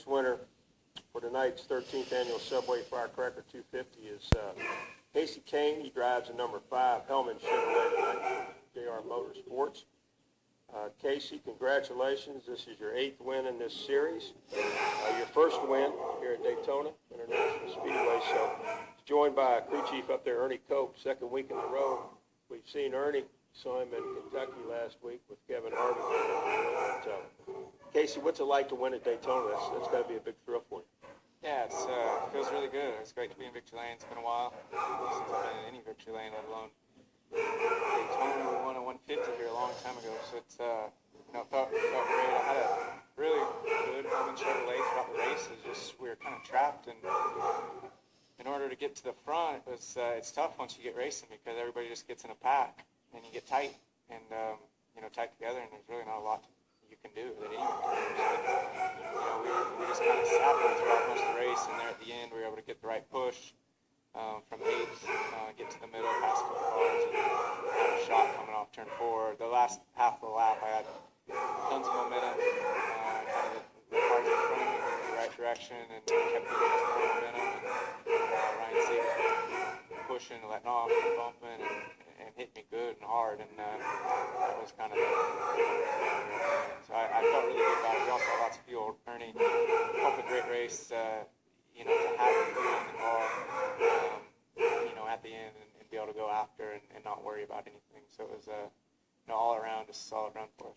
Stakes winner for tonight's 13th annual Subway Firecracker 250 is Kasey Kahne. He drives the number 5 Hellman Chevrolet tonight for JR Motorsports. Kasey, congratulations. This is your 8th win in this series. Your first win here at Daytona International Speedway. So he's joined by crew chief up there, Ernie Cope, second week in a row. We've seen Ernie. Saw him in Kentucky last week with Kevin Harvick. Kasey, what's it like to win at Daytona? That's got to be a big thrill for you. Yeah, it feels really good. It's great to be in victory lane. It's been a while since I've been in any victory lane, let alone Daytona. We won a 150 here a long time ago, so it's it felt great. I had a really good Hellman Chevrolet throughout the race. It's just we were kind of trapped, and in order to get to the front, it's tough once you get racing because everybody just gets in a pack and you get tight and tight together, and there's really not a lot you can do that anyone can do. So, we just kind of sat there throughout most of the race, and there at the end we were able to get the right push from 8th, get to the middle, past a couple cars, and have a shot coming off turn 4. The last half of the lap, I had tons of momentum. The cars in front of me moved in the right direction, and kept getting more momentum. And Ryan Seegers was pushing, letting off, and bumping, and hit me good and hard, and that was kind of so I felt really good about it. We also had lots of fuel. Ernie pumped a great race, to have the fuel in the car, at the end and be able to go after and not worry about anything. So it was, all around just a solid run for us.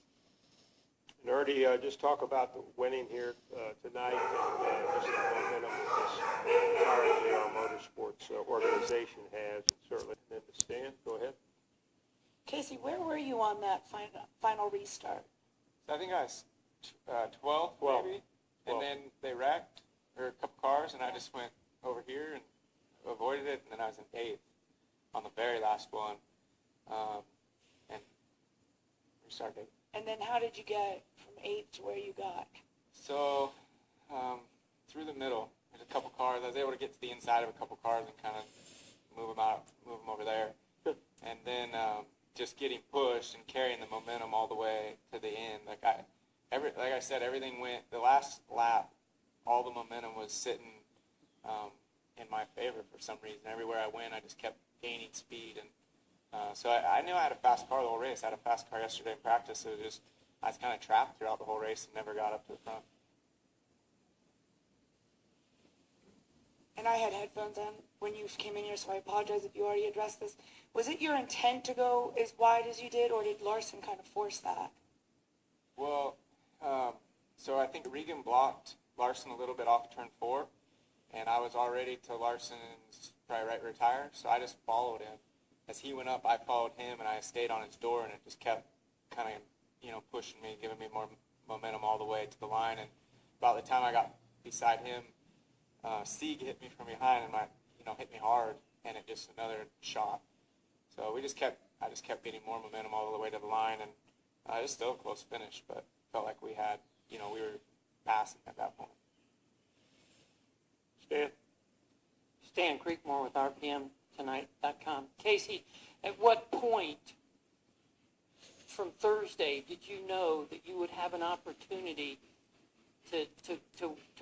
And Ernie, just talk about the winning here tonight and just the momentum this entire JR Motorsports organization has, and certainly in the stand. Go ahead. Kasey, where were you on that final restart? So I think I was 12, maybe, and then they wrecked, or a couple cars, and I just went over here and avoided it, and then I was in 8th on the very last one, and restarted. And then how did you get from 8th to where you got? So through the middle, there's a couple cars. I was able to get to the inside of a couple cars and kind of move them over there, and then just getting pushed and carrying the momentum all the way to the end. Like I said, everything went. The last lap, all the momentum was sitting in my favor for some reason. Everywhere I went, I just kept gaining speed, and so I knew I had a fast car the whole race. I had a fast car yesterday in practice. So I was kind of trapped throughout the whole race and never got up to the front. And I had headphones on when you came in here, so I apologize if you already addressed this. Was it your intent to go as wide as you did, or did Larson kind of force that? Well, so I think Regan blocked Larson a little bit off turn 4, and I was already to Larson's probably right rear tire, so I just followed him. As he went up, I followed him, and I stayed on his door, and it just kept kind of, pushing me, giving me more momentum all the way to the line. And about the time I got beside him, Sieg hit me from behind and hit me hard, and it just another shot. So I just kept getting more momentum all the way to the line, and it was still a close finish, but felt like we had, we were passing at that point. Stan Creekmore with RPMTonight.com. Kasey, at what point from Thursday did you know that you would have an opportunity to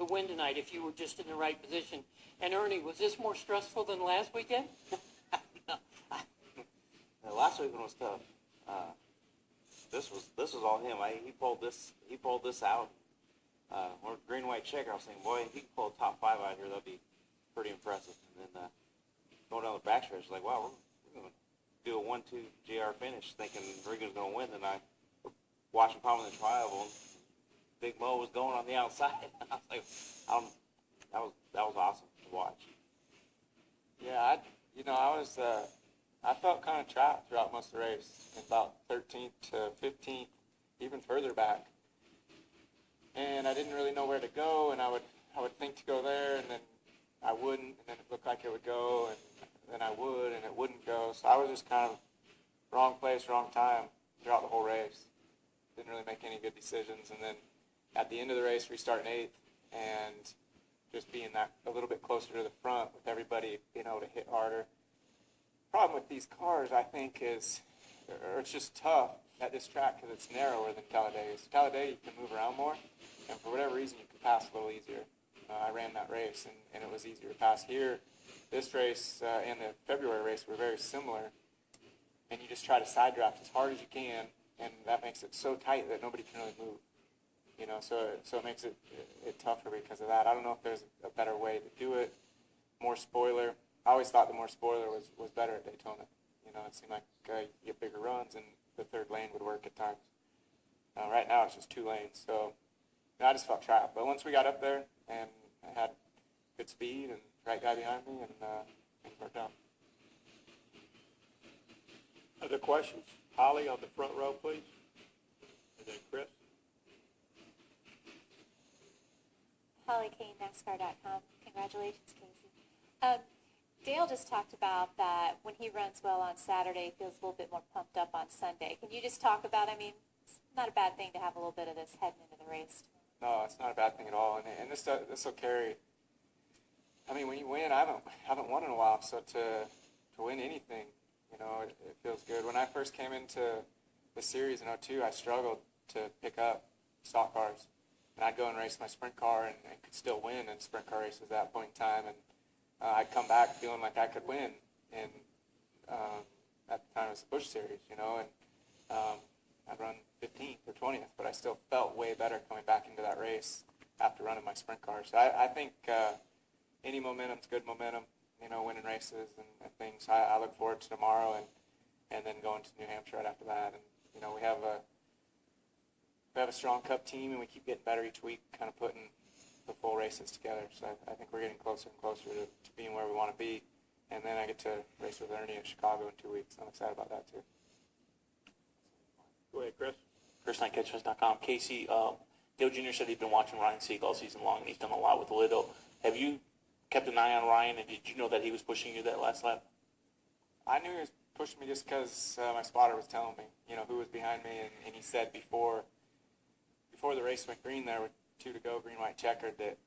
win tonight if you were just in the right position? And Ernie, was this more stressful than last weekend? No. Last weekend was tough. This was all him. He pulled this out. Or green white checker. I was thinking, boy, if he could pull a top 5 out here, that'd be pretty impressive. And then going down the backstretch, like, wow, we're going to do a 1-2 GR finish, thinking Regan's going to win. Then I watched him come in the trial, and Big Mo was going on the outside. I was like, that was awesome to watch. Yeah, I felt kind of trapped throughout most of the race, about 13th to 15th, even further back. And I didn't really know where to go, and I would think to go there, and then I wouldn't, and then it looked like it would go, and then I would, and it wouldn't go. So I was just kind of wrong place, wrong time throughout the whole race. Didn't really make any good decisions, and then at the end of the race, restarting 8th, and just being that a little bit closer to the front with everybody being able to hit harder. Problem with these cars, I think, is, or it's just tough at this track because it's narrower than Talladega. Talladega, you can move around more, and for whatever reason, you can pass a little easier. easier. I ran that race, and it was easier to pass. Here, this race and the February race were very similar, and you just try to side draft as hard as you can, and that makes it so tight that nobody can really move. You know, so it makes it tougher because of that. I don't know if there's a better way to do it. More spoiler. I always thought the more spoiler was better at Daytona. You know, it seemed like you get bigger runs, and the third lane would work at times. Right now it's just 2 lanes, so I just felt trapped. But once we got up there and I had good speed and right guy behind me, and things worked out. Other questions? Holly on the front row, please. And then Chris. Holly Kahne, NASCAR.com. Congratulations, Kasey. Dale just talked about that when he runs well on Saturday, he feels a little bit more pumped up on Sunday. Can you just talk about, I mean, it's not a bad thing to have a little bit of this heading into the race. No, it's not a bad thing at all, and this will carry. I mean, when you win, I haven't won in a while, so to win anything, you know, it feels good. When I first came into the series in 2002, I struggled to pick up stock cars, and I'd go and race my sprint car and could still win in sprint car races at that point in time, and I'd come back feeling like I could win, and at the time it was the Busch Series, you know, and I'd run 15th or 20th, but I still felt way better coming back into that race after running my sprint car. So I think any momentum's good momentum, you know, winning races and things. I look forward to tomorrow and then going to New Hampshire right after that. And, you know, we have a strong Cup team, and we keep getting better each week, kind of putting the full races together. So I think we're getting closer and closer to being where we want to be. And then I get to race with Ernie in Chicago in 2 weeks. I'm excited about that, too. Go ahead, Chris. Chris9Catchers.com. Kasey, Dale Jr. said he'd been watching Ryan Sieg all season long, and he's done a lot with Lido. Have you kept an eye on Ryan, and did you know that he was pushing you that last lap? I knew he was pushing me just because my spotter was telling me, you know, who was behind me, and he said before the race went green there with 2 to go, green, white, checkered, that,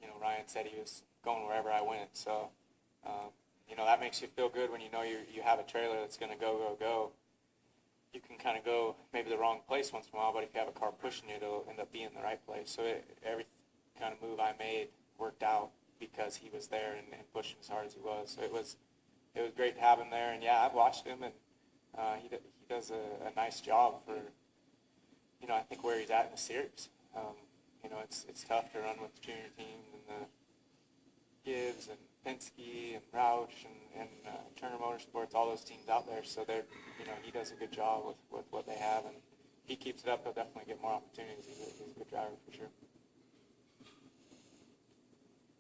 you know, Ryan said he was going wherever I went. So, you know, that makes you feel good when you know you have a trailer that's going to go. You can kind of go maybe the wrong place once in a while, but if you have a car pushing you, it'll end up being the right place. So every kind of move I made worked out because he was there and pushing as hard as he was. So it was great to have him there. And, yeah, I've watched him, and he does a nice job for, you know, I think where he's at in the series. You know, it's tough to run with the junior teams and the Gibbs and Penske and Roush and Turner Motorsports, all those teams out there. So they're, you know, he does a good job with what they have, and he keeps it up. He'll definitely get more opportunities. He's a good driver for sure.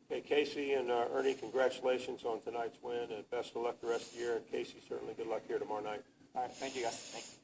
Okay, Kasey and Ernie, congratulations on tonight's win, and best of luck the rest of the year. And Kasey, certainly good luck here tomorrow night. All right, thank you, guys. Thank you.